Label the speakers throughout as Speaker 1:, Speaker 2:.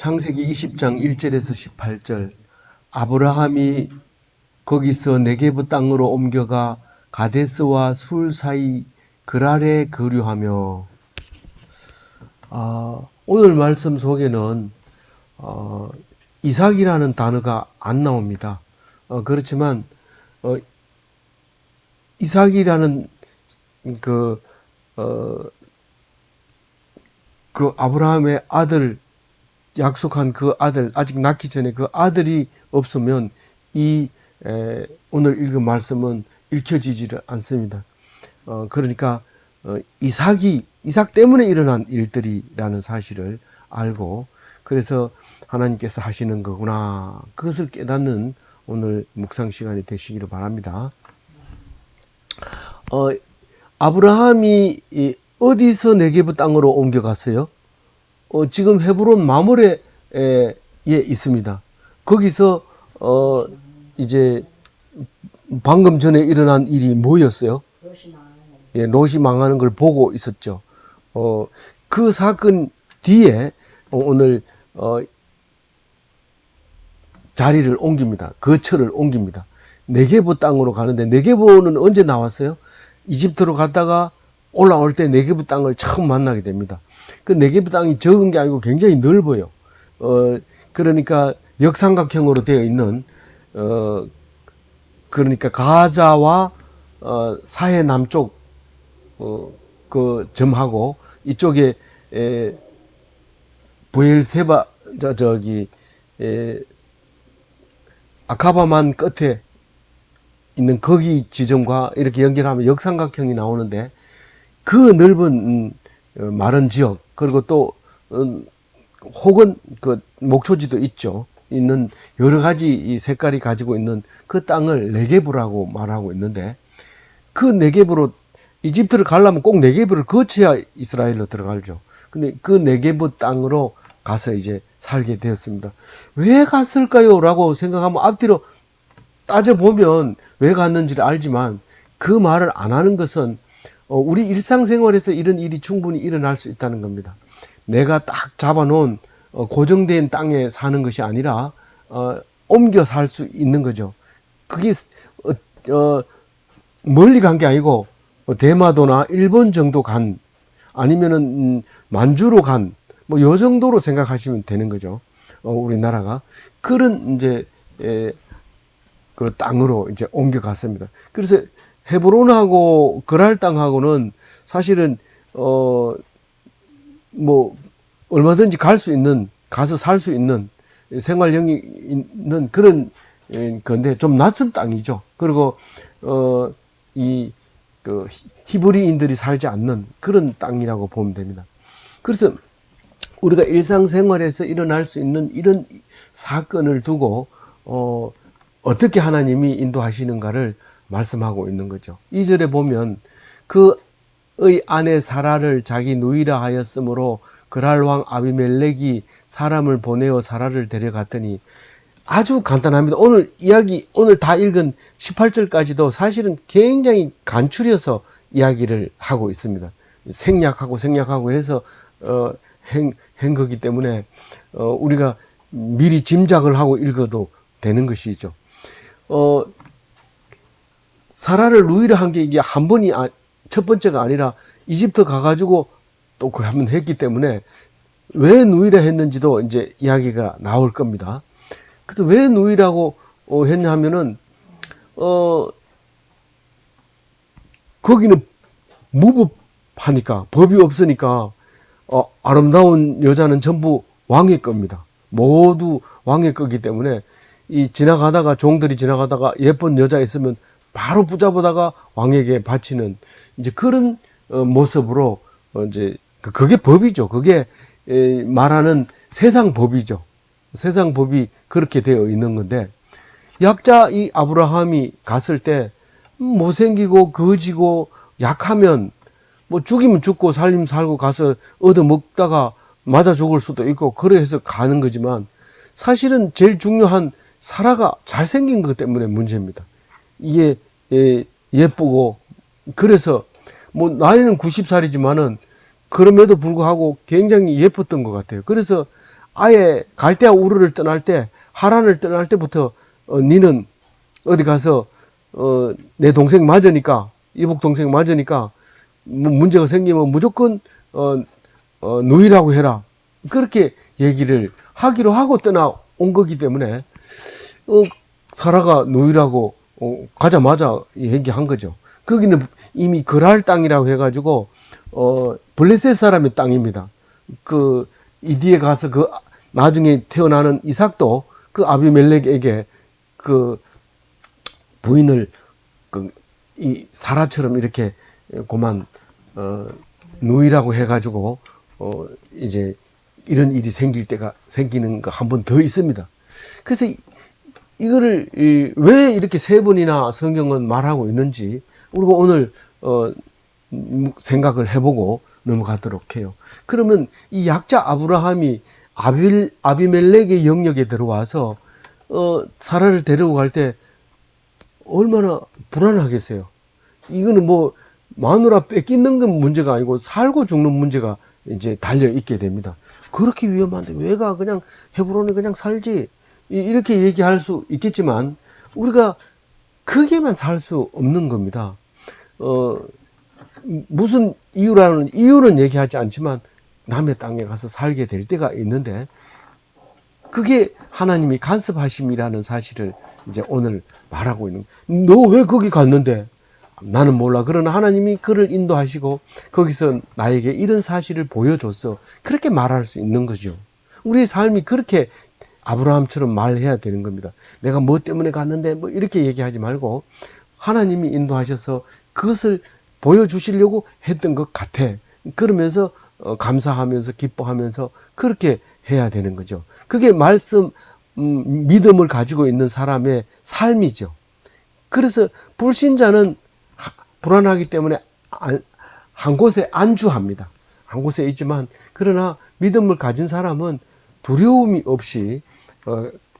Speaker 1: 창세기 20장 1절에서 18절 아브라함이 거기서 네게브 땅으로 옮겨가 가데스와 술 사이 그랄에 거류하며 오늘 말씀 속에는 이삭이라는 단어가 안 나옵니다. 그렇지만 이삭이라는 그 아브라함의 아들 약속한 그 아들 아직 낳기 전에 그 아들이 없으면 오늘 읽은 말씀은 읽혀지지를 않습니다. 그러니까 이삭 때문에 일어난 일들이라는 사실을 알고 그래서 하나님께서 하시는 거구나 그것을 깨닫는 오늘 묵상 시간이 되시기를 바랍니다. 아브라함이 어디서 네게브 땅으로 옮겨갔어요? 지금 헤브론 마므레에 있습니다. 거기서 이제 방금 전에 일어난 일이 뭐였어요? 롯이 망하는 걸 보고 있었죠. 그 사건 뒤에 오늘 자리를 옮깁니다. 거처를 옮깁니다. 네게브 땅으로 가는데 네게브는 언제 나왔어요? 이집트로 갔다가 올라올 때 네게브 땅을 처음 만나게 됩니다. 그 네게브 땅이 적은 게 아니고 굉장히 넓어요. 그러니까 역삼각형으로 되어 있는 그러니까 가자와 사해 남쪽 그 점하고 이쪽에 부엘세바 아카바만 끝에 있는 거기 지점과 이렇게 연결하면 역삼각형이 나오는데 그 넓은 마른 지역 그리고 또 혹은 그 목초지도 있는 여러 가지 이 색깔이 가지고 있는 그 땅을 네게브라고 말하고 있는데 그 네게브로 이집트를 가려면 꼭 네게브를 거쳐야 이스라엘로 들어가죠. 근데 그 네게브 땅으로 가서 이제 살게 되었습니다. 왜 갔을까요? 라고 생각하면 앞뒤로 따져보면 왜 갔는지를 알지만 그 말을 안 하는 것은 우리 일상생활에서 이런 일이 충분히 일어날 수 있다는 겁니다. 내가 딱 잡아놓은 고정된 땅에 사는 것이 아니라 옮겨 살 수 있는 거죠. 그게 멀리 간 게 아니고 대마도나 일본 정도 간 아니면은 만주로 간 뭐 요 정도로 생각하시면 되는 거죠. 우리나라가 그런 이제 그 땅으로 이제 옮겨갔습니다. 그래서 헤브론하고 그랄 땅하고는 사실은 뭐 얼마든지 갈 수 있는 가서 살 수 있는 생활력이 있는 그런 건데 좀 낯선 땅이죠. 그리고 그 히브리인들이 살지 않는 그런 땅이라고 보면 됩니다. 그래서 우리가 일상생활에서 일어날 수 있는 이런 사건을 두고 어떻게 하나님이 인도하시는가를 말씀하고 있는 거죠. 2절에 보면 그의 아내 사라를 자기 누이라 하였으므로 그랄 왕 아비멜렉이 사람을 보내어 사라를 데려갔더니 아주 간단합니다. 오늘 다 읽은 18절까지도 사실은 굉장히 간추려서 이야기를 하고 있습니다. 생략하고 해서 한 거기 때문에 우리가 미리 짐작을 하고 읽어도 되는 것이죠. 사라를 누이라 한 게 이게 한 번이 첫 번째가 아니라 이집트 가가지고 또 그 한 번 했기 때문에 왜 누이라 했는지도 이제 이야기가 나올 겁니다. 그래서 왜 누이라고 했냐 하면은 거기는 무법하니까 법이 없으니까 아름다운 여자는 전부 왕의 겁니다. 모두 왕의 거기 때문에 종들이 지나가다가 예쁜 여자 있으면 바로 붙잡아다가 왕에게 바치는 이제 그런 모습으로 이제 그게 법이죠. 그게 말하는 세상 법이죠. 세상 법이 그렇게 되어 있는 건데 약자 이 아브라함이 갔을 때 못생기고 거지고 약하면 뭐 죽이면 죽고 살리면 살고 가서 얻어먹다가 맞아 죽을 수도 있고 그래서 가는 거지만 사실은 제일 중요한 사라가 잘생긴 것 때문에 문제입니다. 이게 예쁘고 그래서 뭐 나이는 90살이지만은 그럼에도 불구하고 굉장히 예뻤던 것 같아요. 그래서 아예 갈대아 우르를 떠날 때, 하란을 떠날 때부터 니는 어디 가서 내 동생 맞으니까, 이복 동생 맞으니까 뭐 문제가 생기면 무조건 누이라고 해라. 그렇게 얘기를 하기로 하고 떠나온 거기 때문에 사라가 누이라고 가자마자 얘기한 거죠. 거기는 이미 그랄 땅이라고 해가지고 블레셋 사람의 땅입니다. 그 이디에 가서 그 나중에 태어나는 이삭도 그 아비멜렉에게 그 부인을 이 사라처럼 이렇게 고만 누이라고 해가지고 이제 이런 일이 생기는 거 한 번 더 있습니다. 그래서 이거를 왜 이렇게 세 번이나 성경은 말하고 있는지 우리가 오늘 생각을 해보고 넘어가도록 해요. 그러면 이 약자 아브라함이 아비멜렉의 영역에 들어와서 사라를 데리고 갈 때 얼마나 불안하겠어요. 이거는 뭐 마누라 뺏기는 건 문제가 아니고 살고 죽는 문제가 이제 달려 있게 됩니다. 그렇게 위험한데 왜가 그냥 헤브론에 그냥 살지, 이렇게 얘기할 수 있겠지만 우리가 거기에만 살 수 없는 겁니다. 무슨 이유는 얘기하지 않지만 남의 땅에 가서 살게 될 때가 있는데 그게 하나님이 간섭하심이라는 사실을 이제 오늘 말하고 있는 거예요. 너 왜 거기 갔는데? 나는 몰라. 그러나 하나님이 그를 인도하시고 거기서 나에게 이런 사실을 보여줬어. 그렇게 말할 수 있는 거죠. 우리의 삶이 그렇게 아브라함처럼 말해야 되는 겁니다. 내가 뭐 때문에 갔는데 뭐 이렇게 얘기하지 말고 하나님이 인도하셔서 그것을 보여주시려고 했던 것 같아. 그러면서 감사하면서 기뻐하면서 그렇게 해야 되는 거죠. 그게 믿음을 가지고 있는 사람의 삶이죠. 그래서 불신자는 불안하기 때문에 한 곳에 안주합니다. 한 곳에 있지만 그러나 믿음을 가진 사람은 두려움이 없이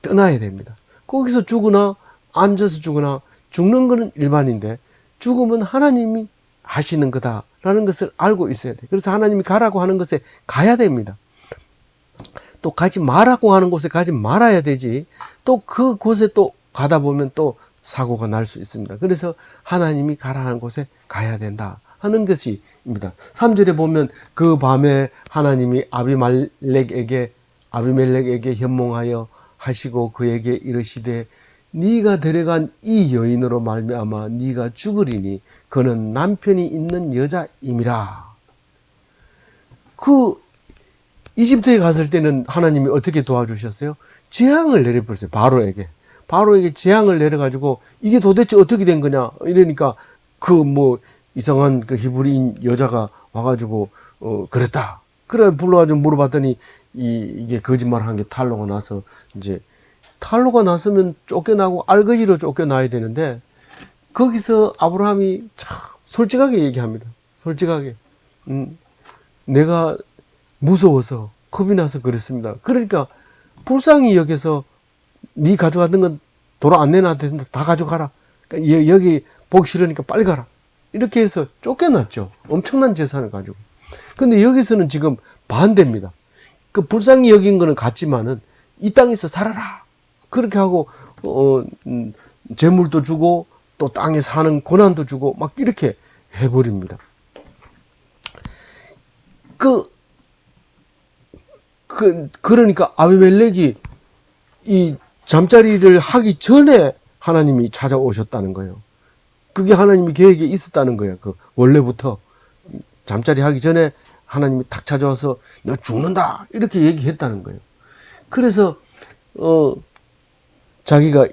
Speaker 1: 떠나야 됩니다. 거기서 죽으나 앉아서 죽으나 죽는 것은 일반인데 죽음은 하나님이 하시는 거다라는 것을 알고 있어야 돼요. 그래서 하나님이 가라고 하는 것에 가야 됩니다. 또 가지 말라고 하는 곳에 가지 말아야 되지. 또 그곳에 또 가다 보면 또 사고가 날 수 있습니다. 그래서 하나님이 가라 하는 곳에 가야 된다 하는 것입니다. 3절에 보면 그 밤에 하나님이 아비멜렉에게 현몽하여 하시고 그에게 이르시되 네가 데려간 이 여인으로 말미암아 네가 죽으리니 그는 남편이 있는 여자임이라. 그 이집트에 갔을 때는 하나님이 어떻게 도와주셨어요? 재앙을 내려버렸어요. 바로에게 재앙을 내려가지고 이게 도대체 어떻게 된 거냐 이러니까 그 뭐 이상한 그 히브리인 여자가 와가지고 그랬다. 그래 불러가지고 물어봤더니 이게 거짓말한 게 탄로가 나서 이제 탄로가 났으면 쫓겨나고 알거지로 쫓겨나야 되는데 거기서 아브라함이 참 솔직하게 얘기합니다. 솔직하게 내가 무서워서 겁이 나서 그랬습니다. 그러니까 불쌍히 여겨서 네 가져갔던 건 돌아 안 내놔도 된다. 다 가져가라. 그러니까 여기 보기 싫으니까 빨리 가라. 이렇게 해서 쫓겨났죠. 엄청난 재산을 가지고. 근데 여기서는 지금 반대입니다. 그 불쌍히 여긴 거는 같지만은 이 땅에서 살아라. 그렇게 하고 재물도 주고 또 땅에 사는 고난도 주고 막 이렇게 해버립니다. 그러니까 아비멜렉이 이 잠자리를 하기 전에 하나님이 찾아오셨다는 거예요. 그게 하나님이 계획에 있었다는 거예요. 그 원래부터 잠자리 하기 전에 하나님이 탁 찾아와서 너 죽는다 이렇게 얘기했다는 거예요. 그래서 자기가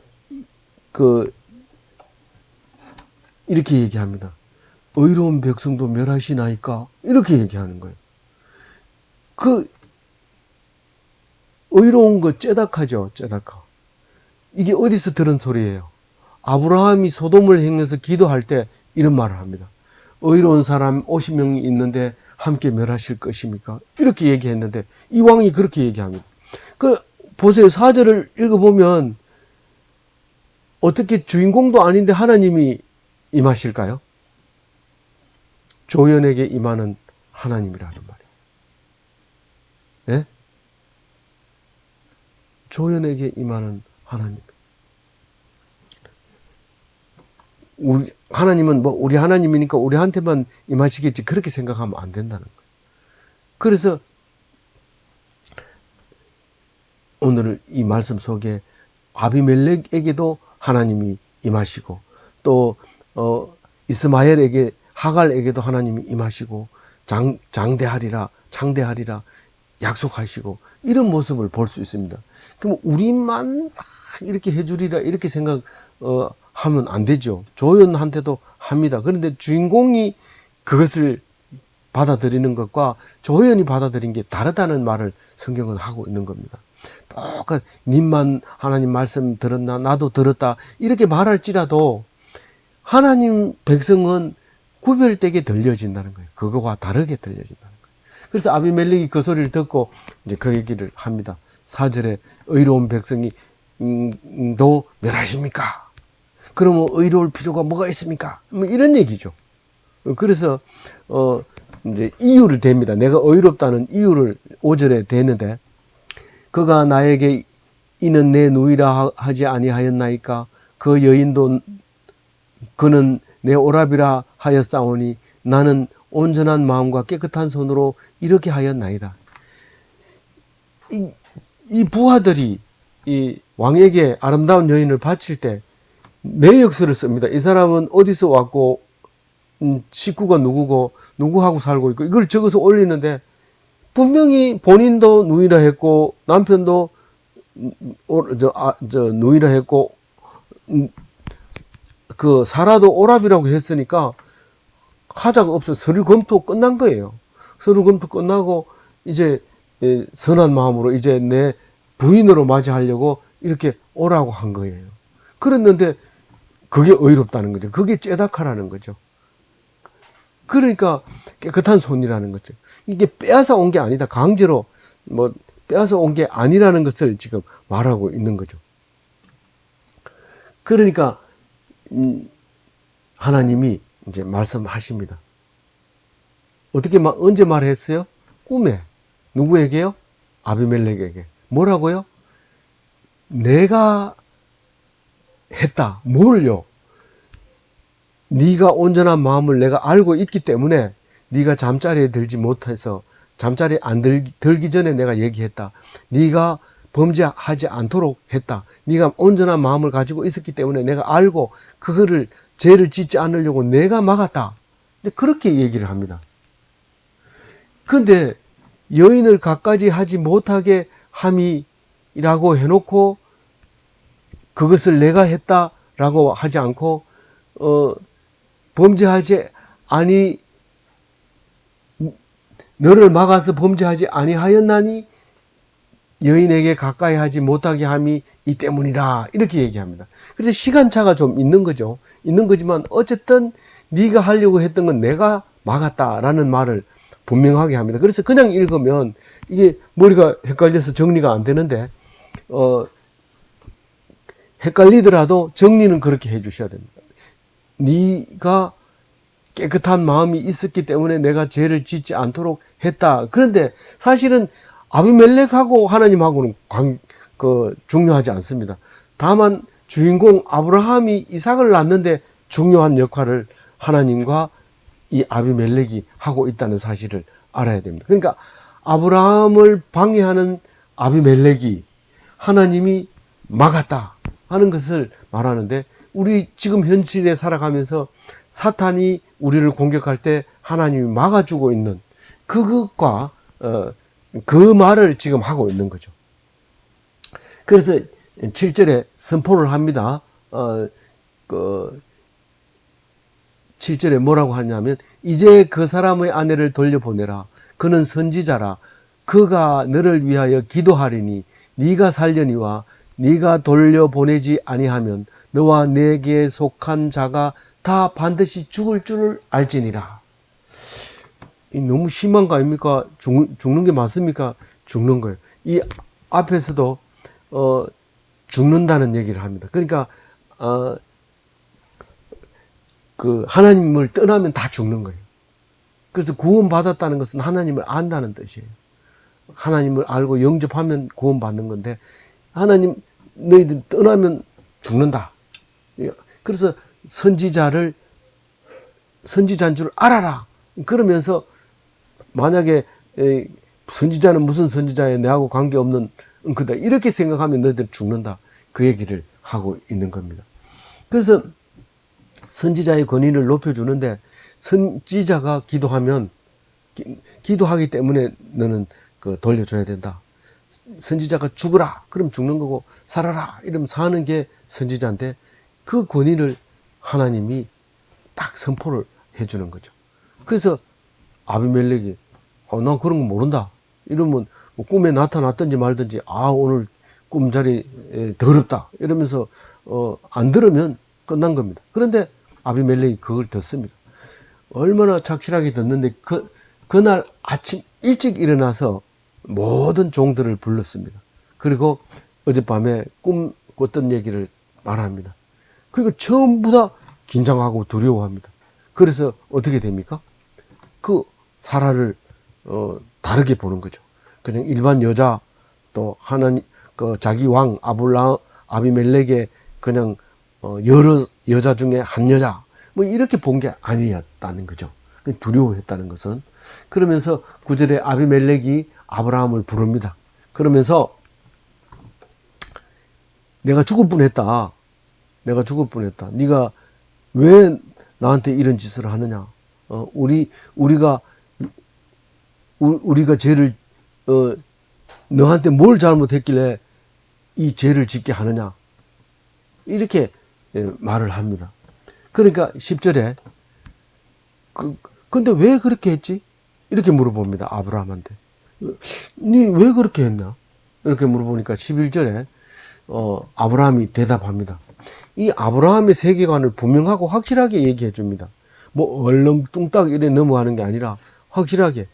Speaker 1: 이렇게 얘기합니다. 의로운 백성도 멸하시나이까 이렇게 얘기하는 거예요. 그 의로운 거 째닥하죠. 째닥하. 이게 어디서 들은 소리예요? 아브라함이 소돔을 향해서 기도할 때 이런 말을 합니다. 의로운 사람 50명이 있는데 함께 멸하실 것입니까? 이렇게 얘기했는데 이 왕이 그렇게 얘기합니다. 보세요. 4절을 읽어보면 어떻게 주인공도 아닌데 하나님이 임하실까요? 조연에게 임하는 하나님이라는 말이에요. 네? 조연에게 임하는 하나님. 하나님은 뭐 우리 하나님이니까 우리한테만 임하시겠지 그렇게 생각하면 안 된다는 거예요. 그래서 오늘 이 말씀 속에 아비멜렉에게도 하나님이 임하시고 또 이스마엘에게 하갈에게도 하나님이 임하시고 장대하리라 약속하시고 이런 모습을 볼 수 있습니다. 그럼 우리만 이렇게 해주리라 이렇게 생각하면 안 되죠. 조연한테도 합니다. 그런데 주인공이 그것을 받아들이는 것과 조연이 받아들인 게 다르다는 말을 성경은 하고 있는 겁니다. 똑같 님만 하나님 말씀 들었나 나도 들었다 이렇게 말할지라도 하나님 백성은 구별되게 들려진다는 거예요. 그거와 다르게 들려진다는 거예요. 그래서 아비멜렉이 그 소리를 듣고 이제 그 얘기를 합니다. 4절에 의로운 백성이 도 멸하십니까? 그러면 의로울 필요가 뭐가 있습니까? 뭐 이런 얘기죠. 그래서 이제 이유를 댑니다. 내가 의롭다는 이유를 5절에 대는데 그가 나에게 이는 내 누이라 하지 아니하였나이까 그 여인도 그는 내 오라비라 하였사오니 나는 온전한 마음과 깨끗한 손으로 이렇게 하였나이다. 이 부하들이 이 왕에게 아름다운 여인을 바칠 때 내역서를 씁니다. 이 사람은 어디서 왔고 식구가 누구고 누구하고 살고 있고 이걸 적어서 올리는데 분명히 본인도 누이라 했고 남편도 누이라 했고 그 사라도 오랍이라고 했으니까 하자가 없어. 서류 검토 끝난 거예요. 서류 검토 끝나고 이제 선한 마음으로 이제 내 부인으로 맞이하려고 이렇게 오라고 한 거예요. 그랬는데 그게 의롭다는 거죠. 그게 째다카라는 거죠. 그러니까 깨끗한 손이라는 거죠. 이게 빼앗아 온 게 아니다. 강제로 뭐 빼앗아 온 게 아니라는 것을 지금 말하고 있는 거죠. 그러니까 하나님이 이제 말씀하십니다. 어떻게 언제 말했어요? 꿈에. 누구에게요? 아비멜렉에게. 뭐라고요? 내가 했다. 뭘요? 네가 온전한 마음을 내가 알고 있기 때문에 네가 잠자리에 들지 못해서 잠자리에 안 들기 전에 내가 얘기했다. 네가 범죄하지 않도록 했다. 네가 온전한 마음을 가지고 있었기 때문에 내가 알고 그거를 죄를 짓지 않으려고 내가 막았다. 그렇게 얘기를 합니다. 근데 여인을 갖가지 하지 못하게 함이라고 해놓고 그것을 내가 했다라고 하지 않고 범죄하지 아니 너를 막아서 범죄하지 아니하였나니 여인에게 가까이 하지 못하게 함이 이 때문이라 이렇게 얘기합니다. 그래서 시간차가 좀 있는 거죠. 있는 거지만 어쨌든 네가 하려고 했던 건 내가 막았다라는 말을 분명하게 합니다. 그래서 그냥 읽으면 이게 머리가 헷갈려서 정리가 안 되는데 헷갈리더라도 정리는 그렇게 해 주셔야 됩니다. 네가 깨끗한 마음이 있었기 때문에 내가 죄를 짓지 않도록 했다. 그런데 사실은 아비멜렉하고 하나님하고는 중요하지 않습니다. 다만 주인공 아브라함이 이삭을 낳는데 중요한 역할을 하나님과 이 아비멜렉이 하고 있다는 사실을 알아야 됩니다. 그러니까 아브라함을 방해하는 아비멜렉이 하나님이 막았다 하는 것을 말하는데 우리 지금 현실에 살아가면서 사탄이 우리를 공격할 때 하나님이 막아주고 있는 그것과 그 말을 지금 하고 있는 거죠. 그래서 7절에 선포를 합니다. 7절에 뭐라고 하냐면 이제 그 사람의 아내를 돌려보내라. 그는 선지자라. 그가 너를 위하여 기도하리니 네가 살려니와 네가 돌려보내지 아니하면 너와 내게 속한 자가 다 반드시 죽을 줄을 알지니라. 너무 심한 거 아닙니까? 죽는 게 맞습니까? 죽는 거예요. 이 앞에서도 죽는다는 얘기를 합니다. 그러니까 그 하나님을 떠나면 다 죽는 거예요. 그래서 구원받았다는 것은 하나님을 안다는 뜻이에요. 하나님을 알고 영접하면 구원받는 건데 하나님 너희들 떠나면 죽는다. 그래서 선지자인 줄 알아라. 그러면서 만약에 선지자는 무슨 선지자에 내하고 관계없는 그다 이렇게 생각하면 너희들 죽는다. 그 얘기를 하고 있는 겁니다. 그래서 선지자의 권위를 높여주는데 선지자가 기도하면 기도하기 때문에 너는 돌려줘야 된다. 선지자가 죽으라 그럼 죽는 거고 살아라 이러면 사는 게 선지자인데 그 권위를 하나님이 딱 선포를 해주는 거죠. 그래서 아비멜렉이 난 그런 거 모른다 이러면 뭐 꿈에 나타났든지 말든지 오늘 꿈자리 더럽다 이러면서 안 들으면 끝난 겁니다. 그런데 아비멜렉이 그걸 듣습니다. 얼마나 착실하게 듣는데 그날 아침 일찍 일어나서 모든 종들을 불렀습니다. 그리고 어젯밤에 꿨던 얘기를 말합니다. 그리고 전부 다 긴장하고 두려워합니다. 그래서 어떻게 됩니까? 그 사라를 다르게 보는 거죠. 그냥 일반 여자 또 하나님 자기 왕 아비멜렉의 그냥 여러 여자 중에 한 여자 뭐 이렇게 본 게 아니었다는 거죠. 두려워했다는 것은. 그러면서 9절에 아비멜렉이 아브라함을 부릅니다. 그러면서 내가 죽을 뻔했다. 내가 죽을 뻔했다. 네가 왜 나한테 이런 짓을 하느냐? 우리가 죄를 너한테 뭘 잘못했길래 이 죄를 짓게 하느냐? 이렇게 말을 합니다. 그러니까 10절에 근데 왜 그렇게 했지? 이렇게 물어봅니다. 아브라함한테. 니 왜 그렇게 했나? 이렇게 물어보니까 11절에 아브라함이 대답합니다. 이 아브라함의 세계관을 분명하고 확실하게 얘기해 줍니다. 뭐 얼렁뚱딱 이래 넘어가는 게 아니라 확실하게.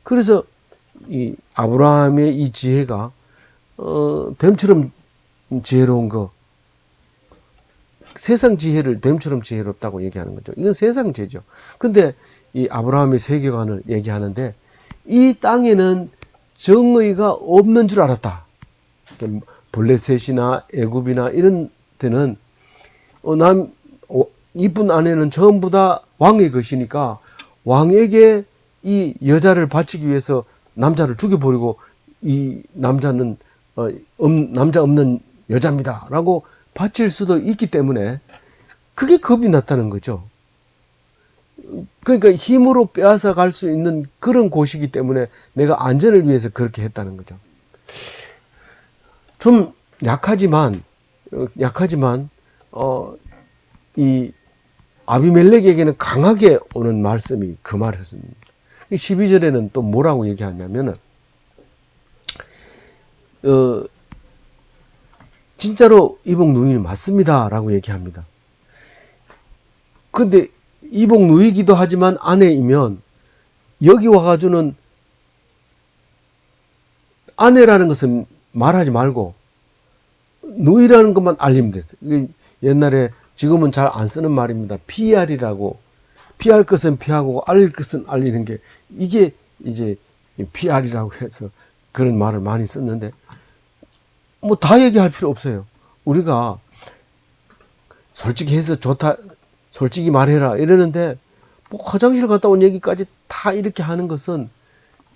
Speaker 1: 그래서 이 아브라함의 이 지혜가 뱀처럼 지혜로운 거, 세상 지혜를 뱀처럼 지혜롭다고 얘기하는 거죠. 이건 세상 지혜죠. 근데 이 아브라함의 세계관을 얘기하는데 이 땅에는 정의가 없는 줄 알았다. 블레셋이나 애굽이나 이런 데는 이쁜 아내는 전부 다 왕의 것이니까 왕에게 이 여자를 바치기 위해서 남자를 죽여버리고 이 남자는 남자 없는 여자입니다 라고 바칠 수도 있기 때문에 그게 겁이 났다는 거죠. 그러니까 힘으로 빼앗아 갈 수 있는 그런 곳이기 때문에 내가 안전을 위해서 그렇게 했다는 거죠. 좀 약하지만 이 아비멜렉에게는 강하게 오는 말씀이 그 말이었습니다. 12절에는 또 뭐라고 얘기하냐면은 진짜로 이복 누이는 맞습니다 라고 얘기합니다. 근데 이복 누이기도 하지만 아내이면 여기 와가지고는 아내라는 것은 말하지 말고 누이라는 것만 알리면 됐어요. 옛날에 지금은 잘 안 쓰는 말입니다. PR이라고. 피할 것은 피하고 알릴 것은 알리는 게 이게 이제 PR이라고 해서 그런 말을 많이 썼는데 뭐 다 얘기할 필요 없어요. 우리가 솔직히 해서 좋다, 솔직히 말해라 이러는데 뭐 화장실 갔다 온 얘기까지 다 이렇게 하는 것은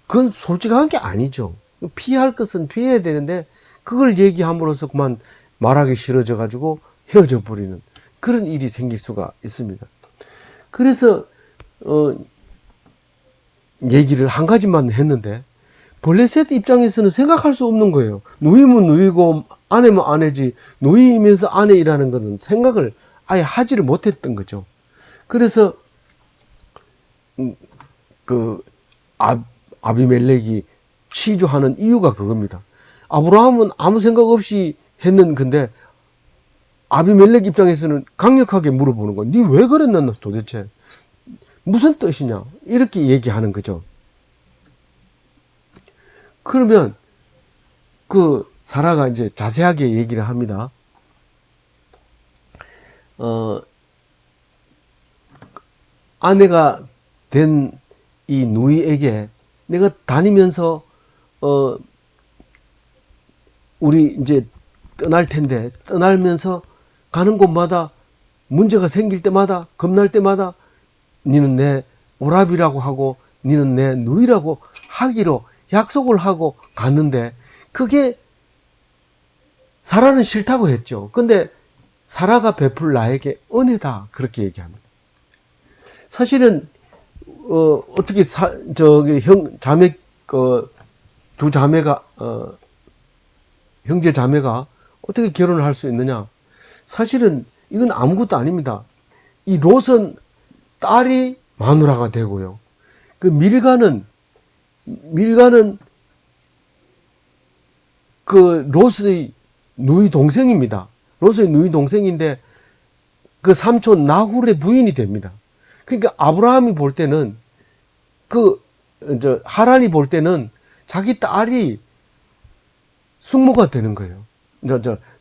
Speaker 1: 그건 솔직한 게 아니죠. 피할 것은 피해야 되는데 그걸 얘기함으로써 그만 말하기 싫어져 가지고 헤어져 버리는 그런 일이 생길 수가 있습니다. 그래서 얘기를 한 가지만 했는데 블레셋 입장에서는 생각할 수 없는 거예요. 누이면 누이고 아내면 아내지 누이면서 아내이라는 것은 생각을 아예 하지를 못했던 거죠. 그래서 아비멜렉이 치주하는 이유가 그겁니다. 아브라함은 아무 생각 없이 했는 건데 아비멜렉 입장에서는 강력하게 물어보는 거야. 니 왜 그랬나 도대체? 무슨 뜻이냐? 이렇게 얘기하는 거죠. 그러면 사라가 이제 자세하게 얘기를 합니다. 아내가 된 이 누이에게 내가 다니면서 우리 이제 떠날 텐데, 떠나면서 가는 곳마다 문제가 생길 때마다, 겁날 때마다 니는 내 오랍이라고 하고 니는 내 누이라고 하기로 약속을 하고 갔는데, 그게 사라는 싫다고 했죠. 근데 사라가 베풀 나에게 은혜다, 그렇게 얘기합니다. 사실은 어떻게 저기 자매 두 자매가 형제 자매가 어떻게 결혼을 할 수 있느냐? 사실은 이건 아무것도 아닙니다. 이 롯은 딸이 마누라가 되고요. 그 밀가는 그 롯의 누이 동생입니다. 롯의 누이 동생인데 그 삼촌 나훌의 부인이 됩니다. 그러니까 아브라함이 볼 때는 하란이 볼 때는 자기 딸이 숙모가 되는 거예요.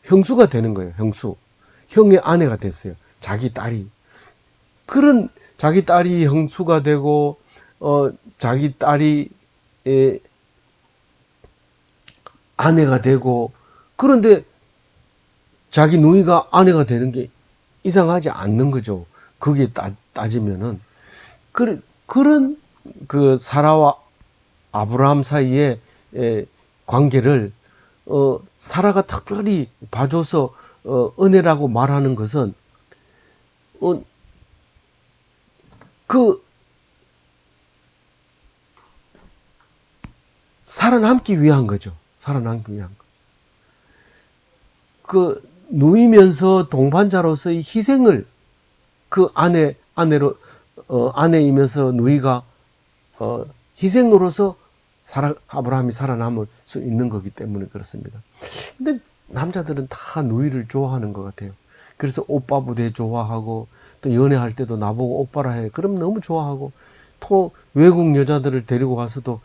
Speaker 1: 형수가 되는 거예요. 형수. 형의 아내가 됐어요. 자기 딸이. 그런 자기 딸이 형수가 되고, 자기 딸이 아내가 되고, 그런데 자기 누이가 아내가 되는 게 이상하지 않는 거죠. 그게 따지면은. 그런 그 사라와 아브라함 사이의 관계를 사라가 특별히 봐줘서 은혜라고 말하는 것은 살아남기 위한 거죠. 살아남기 위한 거. 그 누이면서 동반자로서의 희생을 그 아내이면서 누이가 희생으로서 아브라함이 살아남을 수 있는 거기 때문에 그렇습니다. 근데 남자들은 다 누이를 좋아하는 것 같아요. 그래서 오빠 부대 좋아하고, 또 연애할 때도 나보고 오빠라 해. 그럼 너무 좋아하고, 또 외국 여자들을 데리고 가서도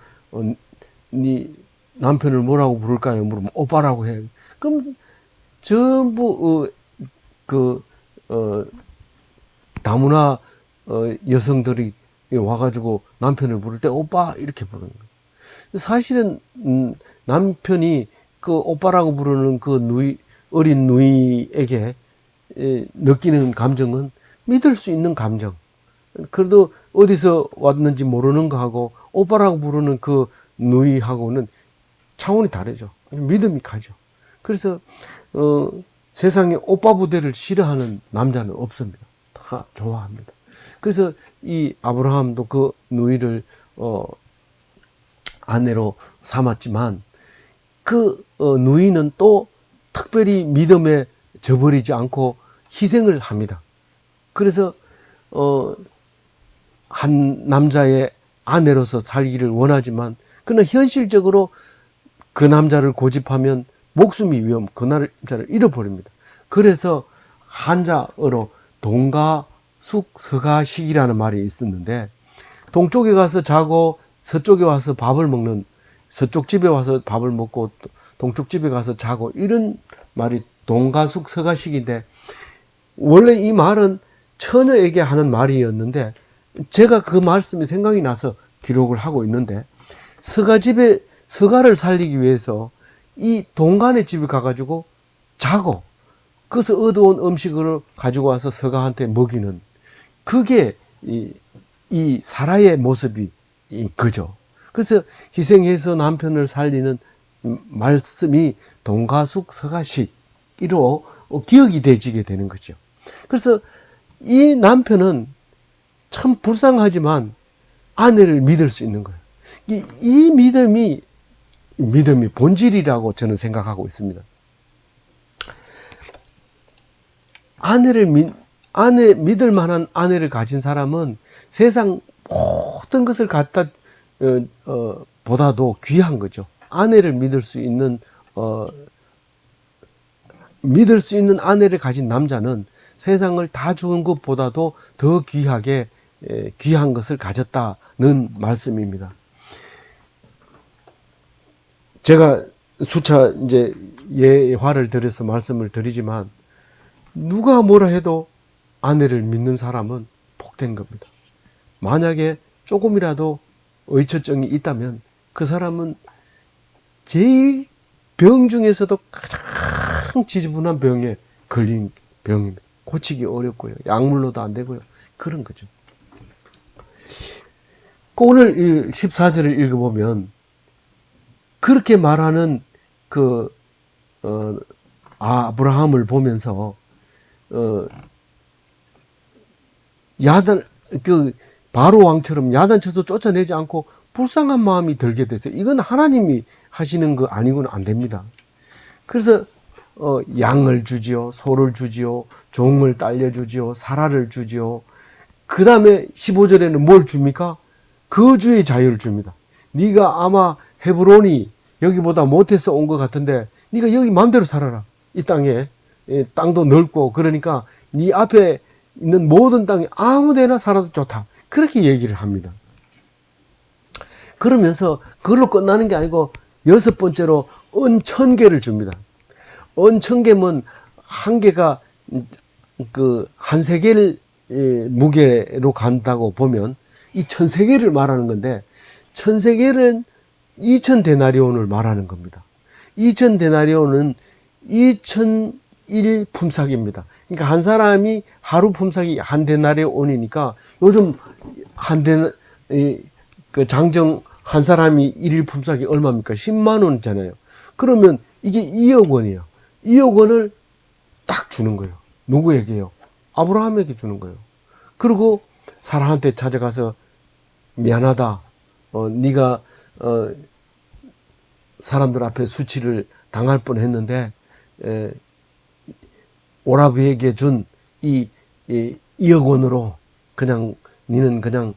Speaker 1: 네 남편을 뭐라고 부를까요? 물으면 오빠라고 해. 그럼 전부 다문화 여성들이 와가지고 남편을 부를 때 오빠 이렇게 부르는 거예요. 사실은 남편이 그 오빠라고 부르는 그 어린 누이에게 느끼는 감정은 믿을 수 있는 감정. 그래도 어디서 왔는지 모르는 거하고 오빠라고 부르는 그 누이하고는 차원이 다르죠. 믿음이 가죠. 그래서 세상에 오빠 부대를 싫어하는 남자는 없습니다. 다 좋아합니다. 그래서 이 아브라함도 그 누이를 아내로 삼았지만 그 누이는 또 특별히 믿음에 저버리지 않고 희생을 합니다. 그래서 한 남자의 아내로서 살기를 원하지만 그러나 현실적으로 그 남자를 고집하면 목숨이 그 남자를 잃어버립니다. 그래서 한자어로 동가숙서가식이라는 말이 있었는데, 동쪽에 가서 자고 서쪽에 와서 밥을 먹는, 서쪽 집에 와서 밥을 먹고 동쪽 집에 가서 자고, 이런 말이 동가숙서가식인데, 원래 이 말은 처녀에게 하는 말이었는데 제가 그 말씀이 생각이 나서 기록을 하고 있는데, 서가를 살리기 위해서 이 동간의 집에 가가지고 자고, 그래서 얻어온 음식을 가지고 와서 서가한테 먹이는, 그게 이 사라의 모습이 그죠. 그래서 희생해서 남편을 살리는 말씀이 동가숙서가식으로 기억이 되지게 되는 거죠. 그래서 이 남편은 참 불쌍하지만 아내를 믿을 수 있는 거예요. 이 믿음이 본질이라고 저는 생각하고 있습니다. 믿을 만한 아내를 가진 사람은 세상 모든 것을 갖다 보다도 귀한 거죠. 아내를 믿을 수 있는 아내를 가진 남자는 세상을 다 주은 것보다도 더 귀한 것을 가졌다는 말씀입니다. 제가 수차 이제 예화를 들여서 말씀을 드리지만, 누가 뭐라 해도 아내를 믿는 사람은 복된 겁니다. 만약에 조금이라도 의처증이 있다면 그 사람은 제일 병 중에서도 가장 가장 지저분한 병에 걸린 병입니다. 고치기 어렵고요. 약물로도 안 되고요. 그런 거죠. 오늘 14절을 읽어보면 그렇게 말하는 아브라함을 보면서 바로 왕처럼 야단쳐서 쫓아내지 않고 불쌍한 마음이 들게 됐어요. 이건 하나님이 하시는 거 아니고는 안 됩니다. 그래서 양을 주지요, 소를 주지요, 종을 딸려주지요, 사라를 주지요. 그 다음에 15절에는 뭘 줍니까? 거주의 자유를 줍니다. 네가 아마 헤브론이 여기보다 못해서 온 것 같은데 네가 여기 마음대로 살아라. 이 땅에 땅도 넓고 그러니까 네 앞에 있는 모든 땅에 아무데나 살아도 좋다. 그렇게 얘기를 합니다. 그러면서 그걸로 끝나는 게 아니고 여섯 번째로 은 1000개를 줍니다. 은 1000개면 한 개가 한 세겔 무게로 간다고 보면 이 1000세겔을 말하는 건데 1000세겔은 2000데나리온을 말하는 겁니다. 2000데나리온은 2001 품삯입니다. 그러니까 한 사람이 하루 품삯이 한 데나리온이니까 요즘 장정 한 사람이 일일 품삯이 얼마입니까? 10만 원이잖아요. 그러면 이게 2억 원이에요. 2억 원을 딱 주는 거예요. 누구에게요? 아브라함에게 주는 거예요. 그리고 사라한테 찾아가서 미안하다. 네가 사람들 앞에 수치를 당할 뻔했는데 오라비에게 준 이 2억 원으로 그냥 니는 그냥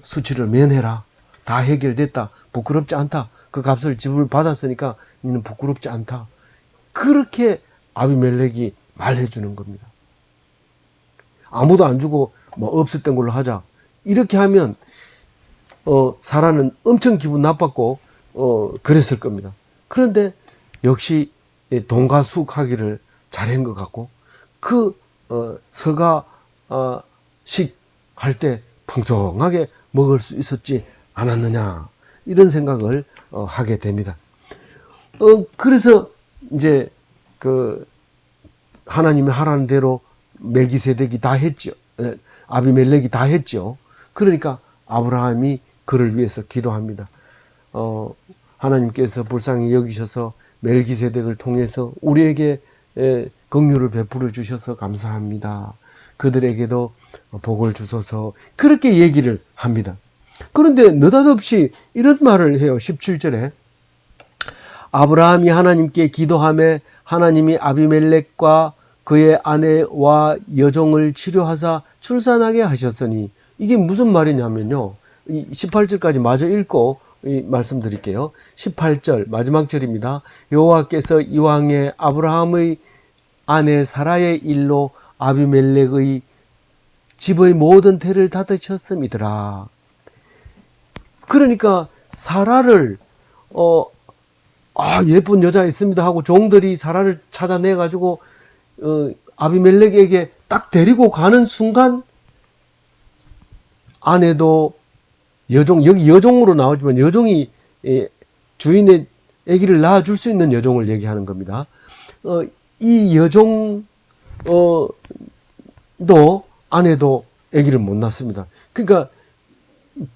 Speaker 1: 수치를 면해라. 다 해결됐다. 부끄럽지 않다. 그 값을 지불 받았으니까 니는 부끄럽지 않다. 그렇게 아비멜렉이 말해주는 겁니다. 아무도 안 주고 뭐 없었던 걸로 하자. 이렇게 하면 사라는 엄청 기분 나빴고 그랬을 겁니다. 그런데 역시 동가수하기를 잘한 것 같고 서가식 할 때 풍성하게 먹을 수 있었지 않았느냐 이런 생각을 하게 됩니다. 그래서 이제 하나님이 하라는 대로 멜기세덱이 다 했죠. 아비멜렉이 다 했죠. 그러니까 아브라함이 그를 위해서 기도합니다. 하나님께서 불쌍히 여기셔서 멜기세덱을 통해서 우리에게 긍휼을 베풀어 주셔서 감사합니다. 그들에게도 복을 주소서. 그렇게 얘기를 합니다. 그런데 느닷없이 이런 말을 해요. 17절에 아브라함이 하나님께 기도하며 하나님이 아비멜렉과 그의 아내와 여종을 치료하사 출산하게 하셨으니 이게 무슨 말이냐면요. 18절까지 마저 읽고 말씀드릴게요. 18절 마지막 절입니다. 여호와께서 이왕에 아브라함의 아내 사라의 일로 아비멜렉의 집의 모든 태를 닫으셨음이더라. 그러니까 사라를 예쁜 여자 있습니다 하고 종들이 사라를 찾아내 가지고 아비멜렉에게 딱 데리고 가는 순간 아내도 여종, 여기 여종으로 나오지만 여종이 주인의 아기를 낳아줄 수 있는 여종을 얘기하는 겁니다. 이 여종도 아내도 아기를 못 낳습니다. 그러니까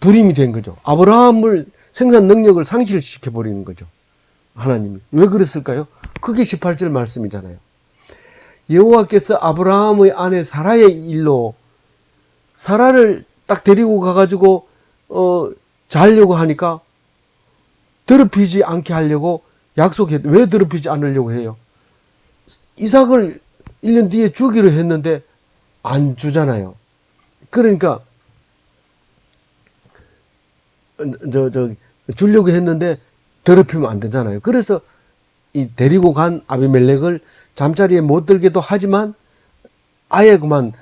Speaker 1: 불임이 된 거죠. 아브라함을 생산 능력을 상실시켜 버리는 거죠. 하나님이. 왜 그랬을까요? 그게 18절 말씀이잖아요. 여호와께서 아브라함의 아내 사라의 일로 사라를 딱 데리고 가가지고 자려고 하니까 더럽히지 않게 하려고 약속했. 왜 더럽히지 않으려고 해요? 이삭을 1년 뒤에 주기로 했는데 안 주잖아요. 그러니까 주려고 했는데 더럽히면 안 되잖아요. 그래서 이 데리고 간 아비멜렉을 잠자리에 못 들게도 하지만 아예 그만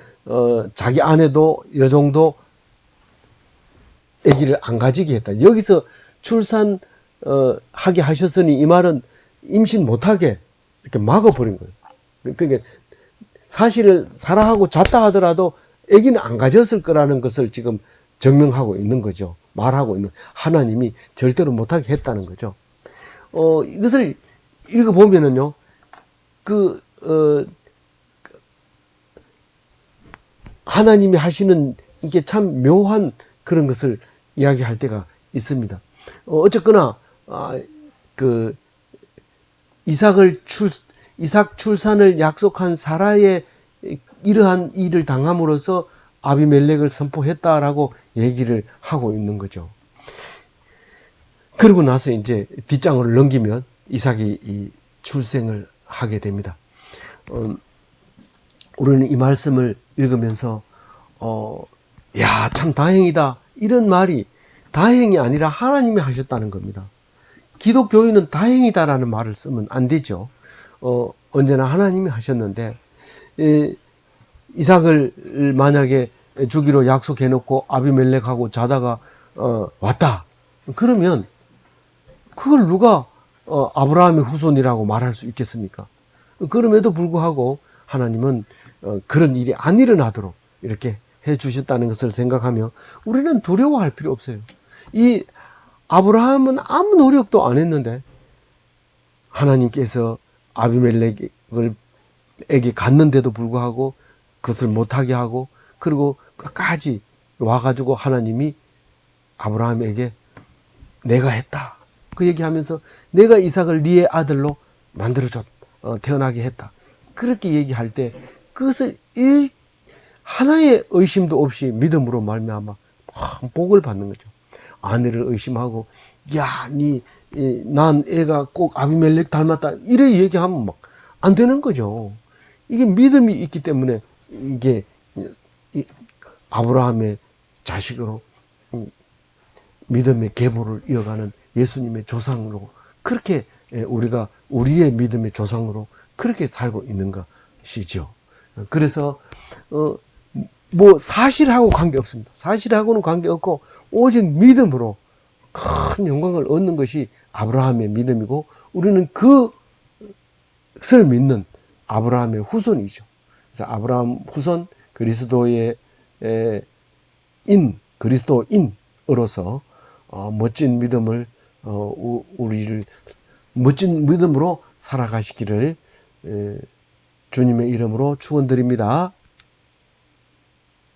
Speaker 1: 자기 아내도 여종도 아기를 안 가지게 했다. 여기서 출산 하게 하셨으니 이 말은 임신 못하게 이렇게 막아버린 거예요. 그러니까 사실은 사라하고 잤다 하더라도 아기는 안 가졌을 거라는 것을 지금 증명하고 있는 거죠. 말하고 있는 하나님이 절대로 못하게 했다는 거죠. 이것을 읽어보면은요, 그 하나님이 하시는 이게 참 묘한 그런 것을 이야기할 때가 있습니다. 어쨌거나 그 이삭 출산을 약속한 사라의 이러한 일을 당함으로써 아비멜렉을 선포했다라고 얘기를 하고 있는 거죠. 그러고 나서 이제 뒷장을 넘기면 이삭이 이 출생을 하게 됩니다. 우리는 이 말씀을 읽으면서 야, 참 다행이다. 이런 말이 다행이 아니라 하나님이 하셨다는 겁니다. 기독교인은 다행이다라는 말을 쓰면 안 되죠. 언제나 하나님이 하셨는데 이삭을 만약에 주기로 약속해 놓고 아비멜렉하고 자다가 왔다. 그러면 그걸 누가 아브라함의 후손이라고 말할 수 있겠습니까? 그럼에도 불구하고 하나님은 그런 일이 안 일어나도록 이렇게 해 주셨다는 것을 생각하며 우리는 두려워할 필요 없어요. 이 아브라함은 아무 노력도 안 했는데 하나님께서 아비멜렉에게 갔는데도 불구하고 그것을 못하게 하고 그리고 끝까지 와가지고 하나님이 아브라함에게 내가 했다. 그 얘기하면서 내가 이삭을 네의 아들로 만들어줬, 태어나게 했다. 그렇게 얘기할 때 그것을 하나의 의심도 없이 믿음으로 말미암아 복을 받는 거죠. 아내를 의심하고 야, 난 애가 꼭 아비멜렉 닮았다. 이래 얘기하면 막 안 되는 거죠. 이게 믿음이 있기 때문에 이게 아브라함의 자식으로 믿음의 계보를 이어가는 예수님의 조상으로 그렇게 우리가 우리의 믿음의 조상으로 그렇게 살고 있는 것이죠. 그래서 뭐 사실하고 관계없습니다. 사실하고는 관계없고 오직 믿음으로 큰 영광을 얻는 것이 아브라함의 믿음이고 우리는 그것을 믿는 아브라함의 후손이죠. 그래서 아브라함 후손 그리스도인으로서 멋진 믿음을 우리를 멋진 믿음으로 살아가시기를 주님의 이름으로 축원드립니다.